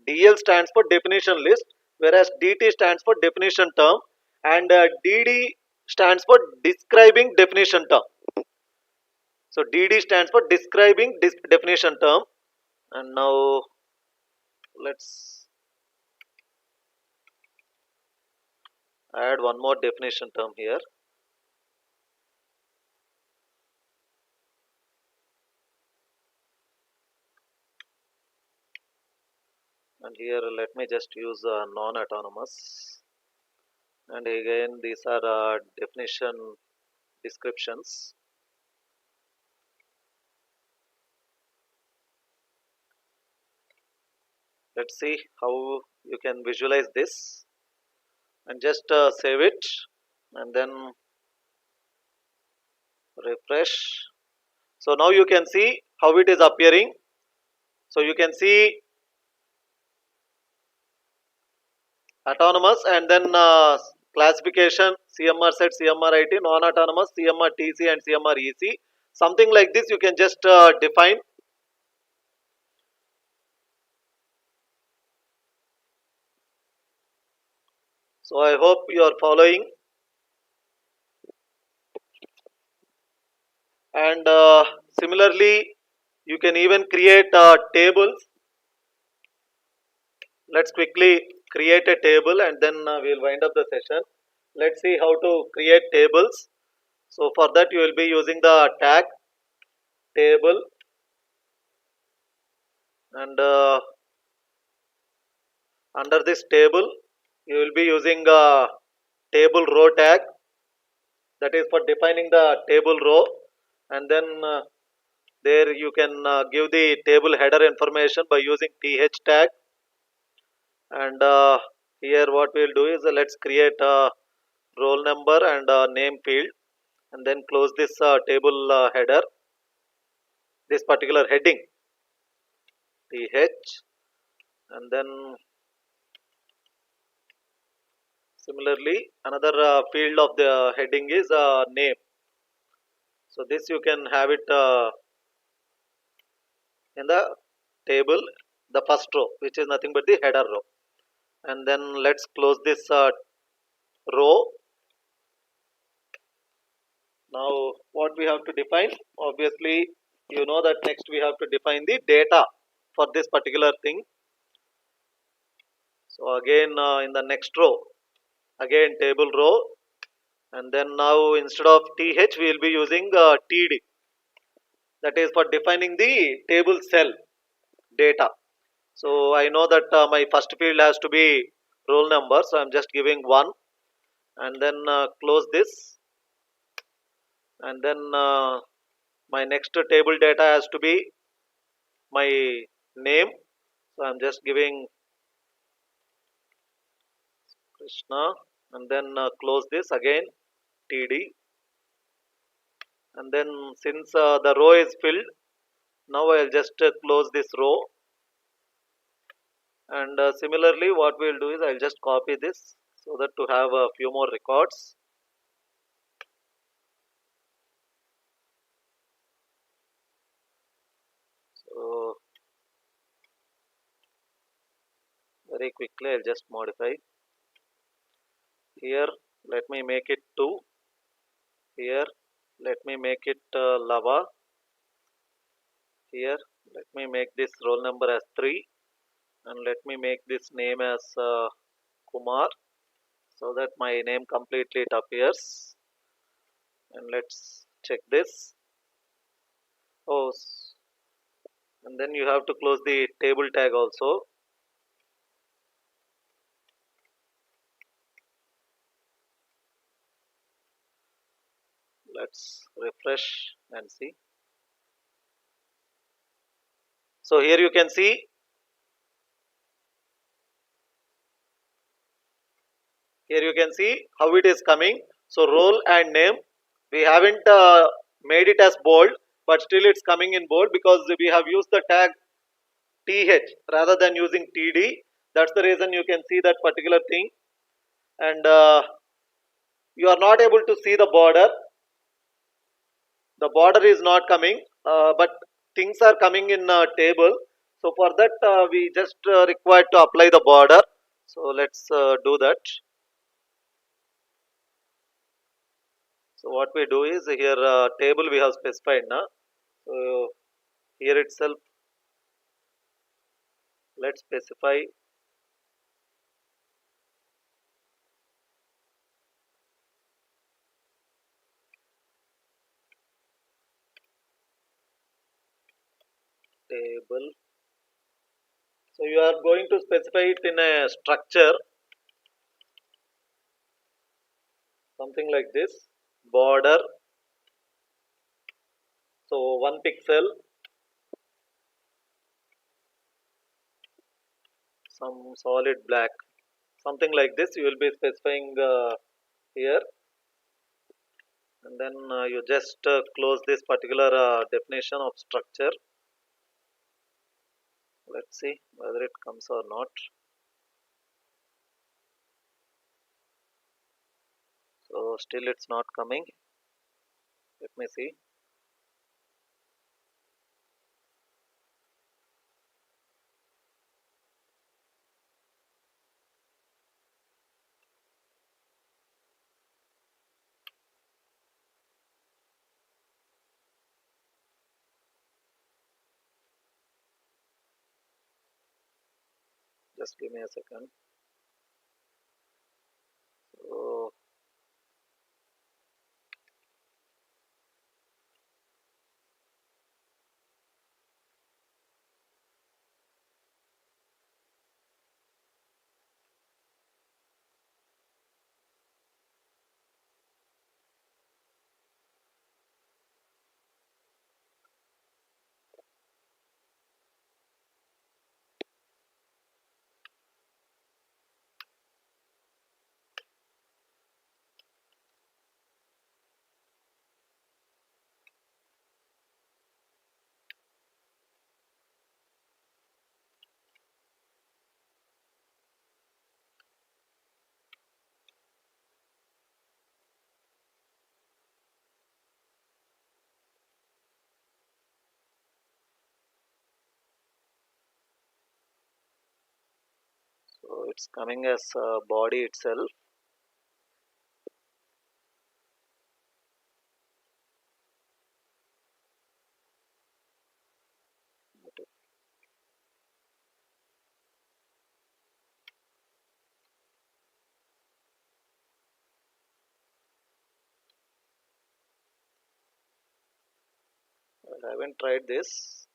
DL stands for definition list, whereas DT stands for definition term, and DD stands for describing definition term. So DD stands for describing definition term, and now let's add one more definition term here. And here let me just use non-autonomous, and again these are definition descriptions. Let's see how you can visualize this, and just save it and then refresh. So now you can see how it is appearing. So you can see autonomous, and then classification CMR set, CMR IT, non-autonomous CMR TC and CMR EC, something like this you can just define. So I hope you are following. And similarly you can even create tables. Let's quickly create a table, and then we'll wind up the session. Let's see how to create tables. So for that you will be using the tag table, and under this table you will be using table row tag, that is for defining the table row. And then there you can give the table header information by using th tag. And here what we'll do is let's create a roll number and name field, and then close this table header, this particular heading th. And then similarly another field of the heading is name. So this you can have it in the table, the first row, which is nothing but the header row. And then let's close this row. Now what we have to define, obviously you know that next we have to define the data for this particular thing. So again in the next row, again table row, and then now instead of th we will be using td, that is for defining the table cell data. So I know that my first field has to be roll number, so I'm just giving 1, and then close this. And then my next table data has to be my name, so I'm just giving Krishna, and then close this again td. And then since the row is filled, now I'll just close this row. And similarly what we'll do is I'll just copy this so that to have a few more records. So very quickly I'll just modify here. Let me make it 2. Here let me make it lava. Here let me make this roll number as 3, and let me make this name as Kumar, so that my name completely it appears. And let's check this. Oh, and then you have to close the table tag also. Let's refresh and see. So here you can see, here you can see how it is coming. So role and name, we haven't made it as bold, but still it's coming in bold because we have used the tag th rather than using td. That's the reason you can see that particular thing. And you are not able to see the border. The border is not coming, but things are coming in table. So for that we just required to apply the border. So let's do that. So what we do is here table we have specified now. So here itself let's specify table. So you are going to specify it in a structure, something like this. Border, so 1 pixel, some solid black, something like this. You will be specifying here, and then you just close this particular definition of structure. Let's see whether it comes or not. So still it's not coming. Let me see. Just give me a second. So so it's coming as body itself. I haven't tried this.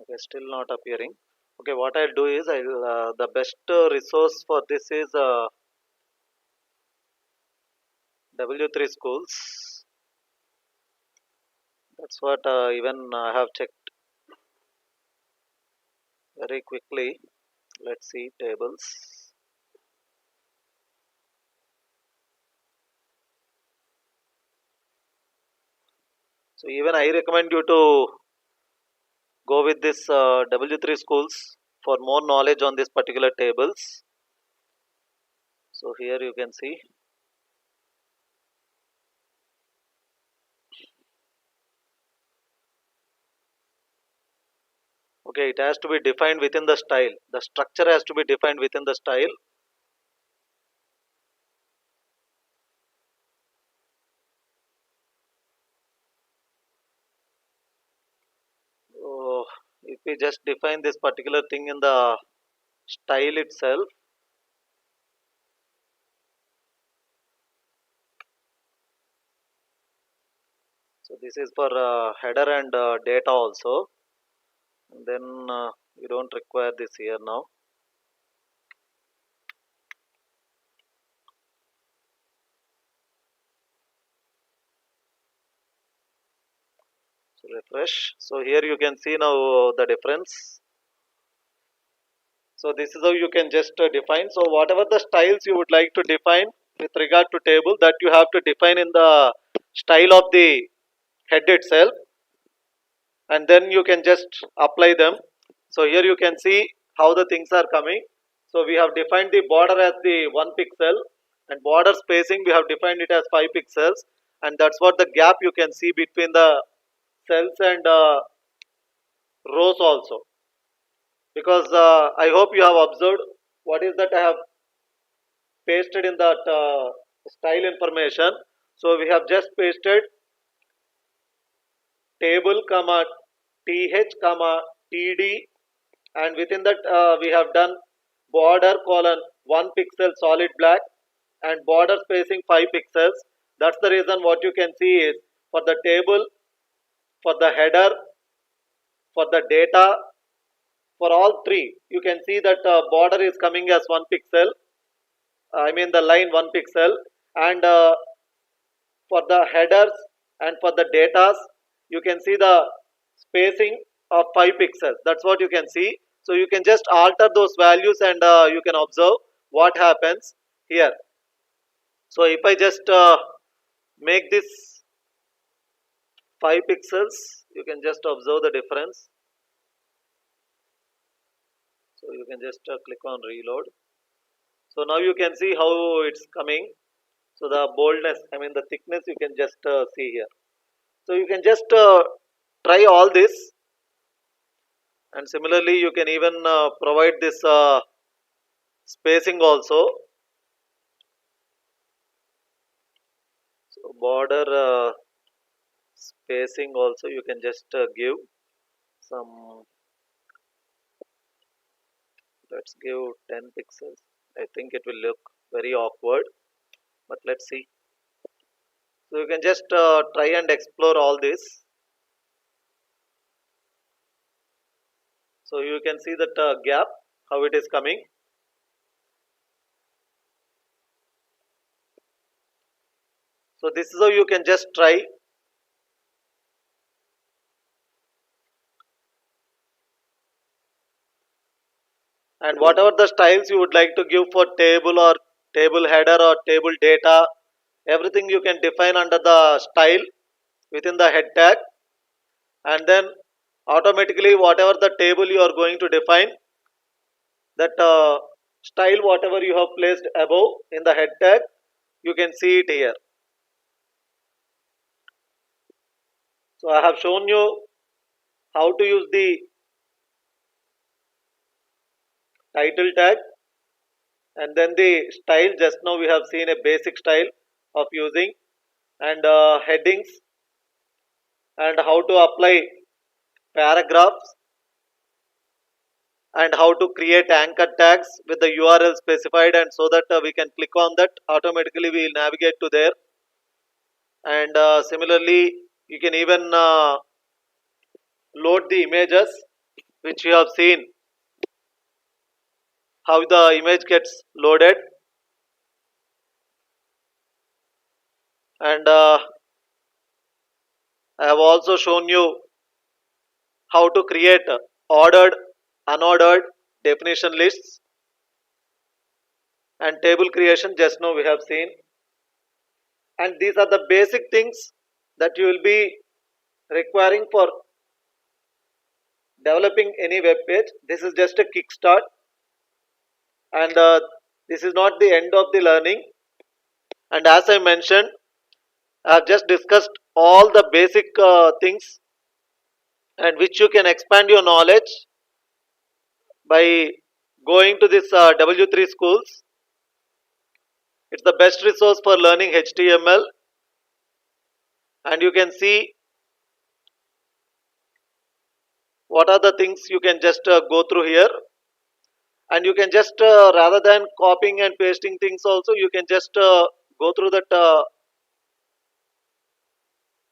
Okay, still not appearing. Okay, what I'll do is I'll the best resource for this is W3 schools. That's what even I have checked very quickly. Let's see tables. So even I recommend you to go with this W3 schools for more knowledge on this particular tables. So here you can see. Okay, it has to be defined within the style. The structure has to be defined within the style. So if we just define this particular thing in the style itself, this is for header and data also. And then we don't require this here now. So refresh. So here you can see now the difference. So this is how you can just define. So whatever the styles you would like to define with regard to table, that you have to define in the style of the head itself, and then you can just apply them. So here you can see how the things are coming. So we have defined the border as the 1 pixel, and border spacing we have defined it as 5 pixels, and that's what the gap you can see between the cells and rows also. Because I hope you have observed what is that I have pasted in that style information. So we have just pasted table comma th comma td, and within that we have done border colon 1 pixel solid black and border spacing 5 pixels. That's the reason what you can see is for the table, for the header, for the data, for all three you can see that border is coming as 1 pixel, I mean the line 1 pixel, and for the headers and for the datas you can see the spacing of 5 pixels. That's what you can see. So you can just alter those values, and you can observe what happens here. So if I just make this 5 pixels, you can just observe the difference. So you can just click on reload. So now you can see how it's coming. So the boldness, I mean the thickness, you can just see here. So you can just try all this, and similarly you can even provide this spacing also. So border spacing also you can just give some, let's give 10 pixels. I think it will look very awkward, but let's see. So you can just try and explore all this. So you can see that gap, how it is coming. So this is how you can just try. And whatever the styles you would like to give for table or table header or table data, everything you can define under the style within the head tag, and then automatically whatever the table you are going to define, that style whatever you have placed above in the head tag, you can see it here. So I have shown you how to use the title tag, and then the style. Just now we have seen a basic style of using, and headings, and how to apply paragraphs, and how to create anchor tags with the URL specified, and so that we can click on that, automatically we will navigate to there. And similarly you can even load the images, which you have seen how the image gets loaded. And I have also shown you how to create ordered, unordered definition lists, and table creation just now we have seen. And these are the basic things that you will be requiring for developing any web page. This is just a kickstart, and this is not the end of the learning. And as I mentioned, I have just discussed all the basic things, and which you can expand your knowledge by going to this W3 schools. It's the best resource for learning HTML, and you can see what are the things you can just go through here. And you can just rather than copying and pasting things also, you can just go through that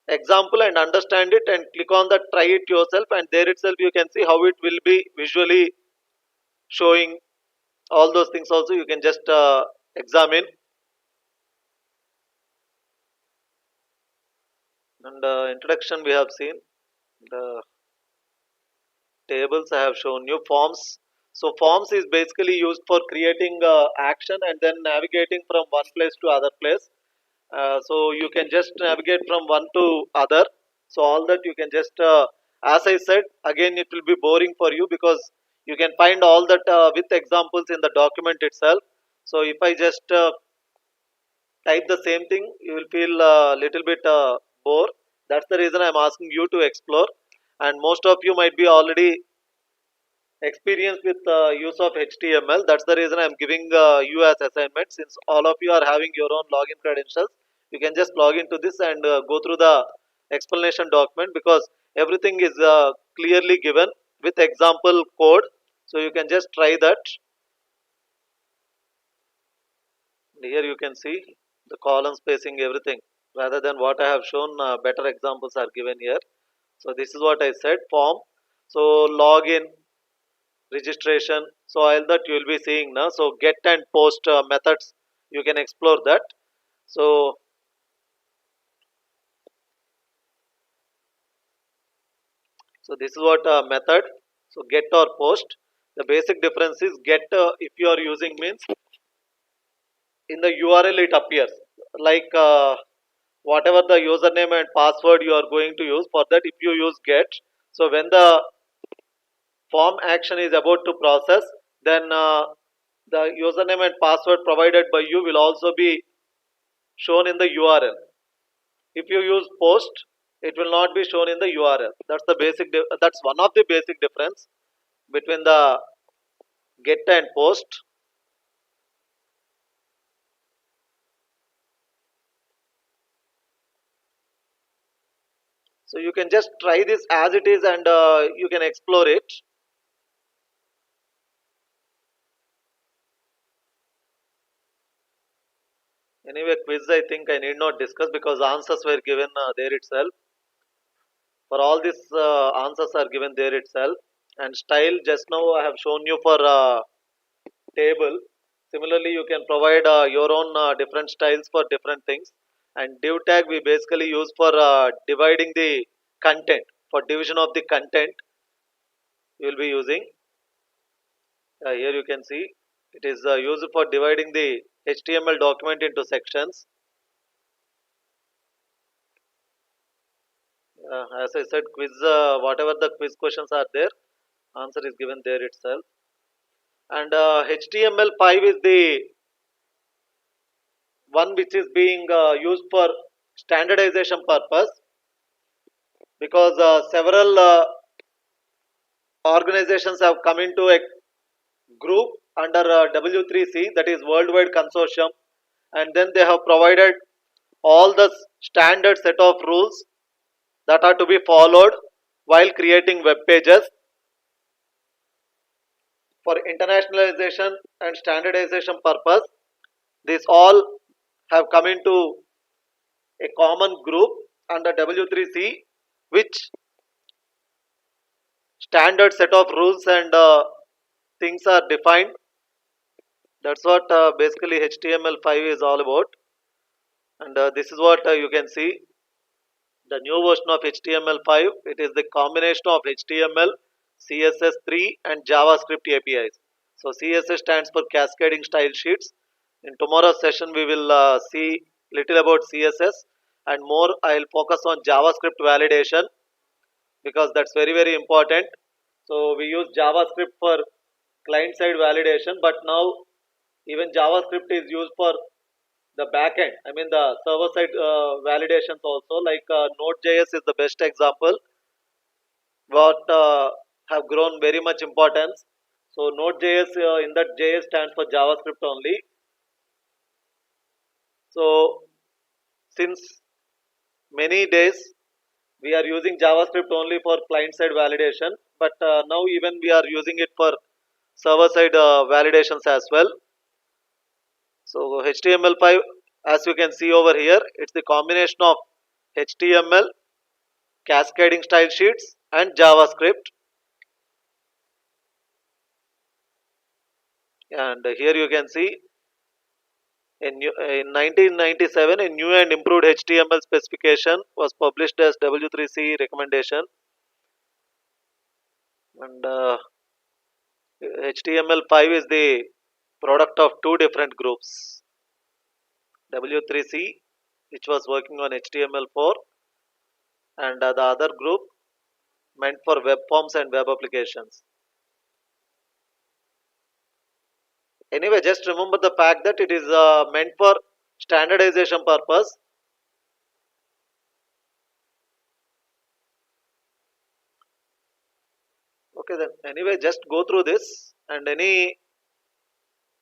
example and understand it, and click on the try it yourself, and there itself you can see how it will be visually showing all those things. Also you can just examine. And introduction we have seen, the tables I have shown you. Forms, so forms is basically used for creating action and then navigating from one place to other place. So you can just navigate from one to other. So all that you can just as I said again, it will be boring for you because you can find all that with examples in the document itself. So if I just type the same thing, you will feel a little bit bored. That's the reason I'm asking you to explore. And most of you might be already experienced with use of HTML. That's the reason I'm giving you as assignment. Since all of you are having your own login credentials, you can just log into this and go through the explanation document, because everything is clearly given with example code. So you can just try that. Here you can see the column spacing, everything. Rather than what I have shown, better examples are given here. So this is what I said, form. So login, registration, so all that you will be seeing now. So get and post methods, you can explore that. So so this is what method. So get or post, the basic difference is get, if you are using means in the URL it appears like whatever the username and password you are going to use. For that, if you use get, so when the form action is about to process, then the username and password provided by you will also be shown in the URL. If you use post, it will not be shown in the URL. That's the basic that's one of the basic difference between the get and post. So you can just try this as it is, and you can explore it. Anyway, quiz I think I need not discuss because answers were given there itself. For all these answers are given there itself. And style, just now I have shown you for table. Similarly, you can provide your own different styles for different things. And div tag we basically use for dividing the content. For division of the content, you will be using. Here you can see it is used for dividing the HTML document into sections. As I said, quiz, whatever the quiz questions are there, answer is given there itself. And HTML5 is the one which is being used for standardization purpose, because several organizations have come into a group under W3C, that is Worldwide Consortium, and then they have provided all the standard set of rules that are to be followed while creating web pages. For internationalization and standardization purpose, these all have come into a common group under W3C, which standard set of rules and things are defined. That's what basically HTML5 is all about. And this is what you can see, the new version of HTML5. It is the combination of HTML, CSS3 and JavaScript APIs. So CSS stands for cascading style sheets. In tomorrow's session we will see little about CSS, and more I'll focus on JavaScript validation, because that's very important. So we use JavaScript for client side validation, but now even JavaScript is used for the backend, I mean the server side validations also. Like Node.js is the best example, what have grown very much importance. So Node.js, in that JS stands for JavaScript only. So since many days we are using JavaScript only for client side validation, but now even we are using it for server side validations as well. So HTML5, as you can see over here, it's the combination of HTML, cascading style sheets, and JavaScript. And here you can see in 1997, a new and improved HTML specification was published as W3C recommendation. And HTML5 is the product of two different groups. W3C, which was working on HTML4, and the other group meant for web forms and web applications. Anyway, just remember the fact that it is meant for standardization purpose. Okay, then anyway, just go through this, and anything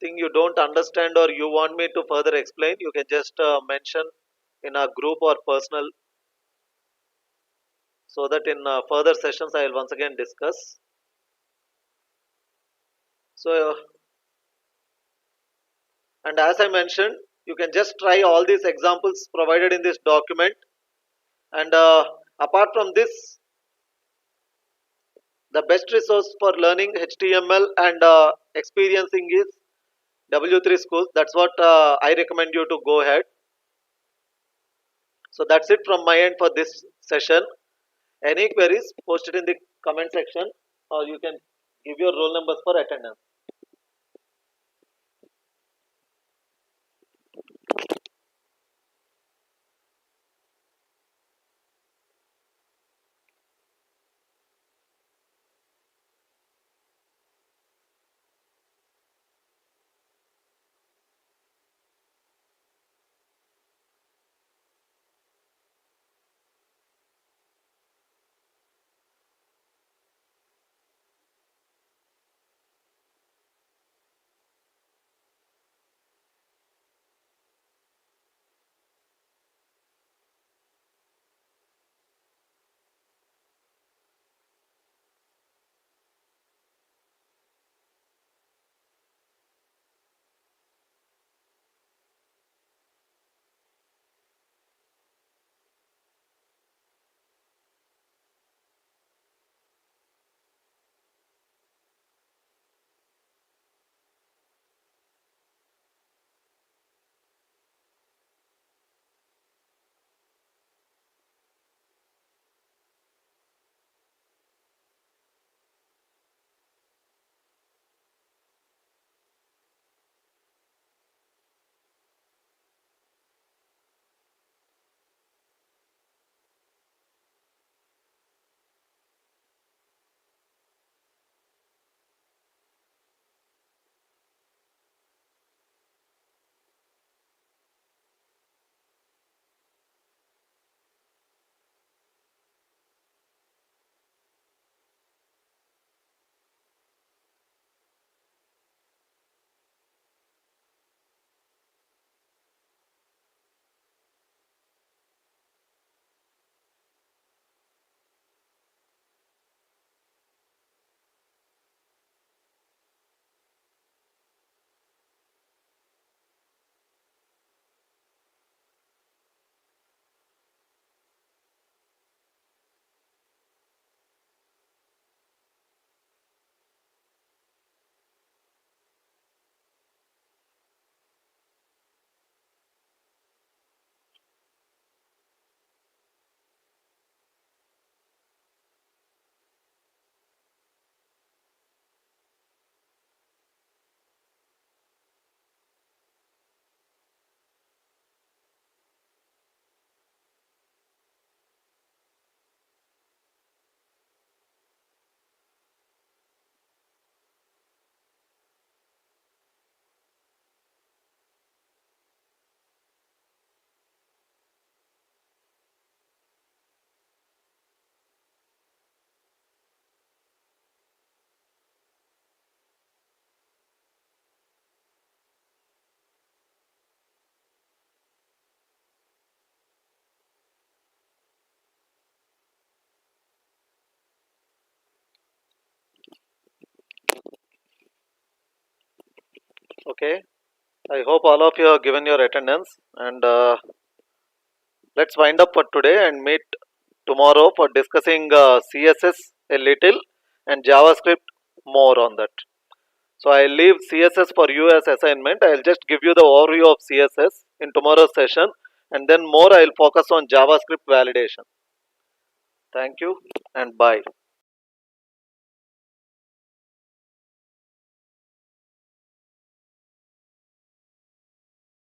you don't understand or you want me to further explain, you can just mention in a group or personal, so that in further sessions I will once again discuss. So, and as I mentioned, you can just try all these examples provided in this document. And apart from this, the best resource for learning HTML and experiencing is W3 Schools. That's what I recommend you to go ahead. So that's it from my end for this session. Any queries, post it in the comment section, or you can give your roll numbers for attendance. Okay. I hope all of you have given your attendance, and let's wind up for today and meet tomorrow for discussing CSS a little and JavaScript more on that. So I'll leave CSS for you as assignment. I'll just give you the overview of CSS in tomorrow's session, and then more I'll focus on JavaScript validation. Thank you and bye.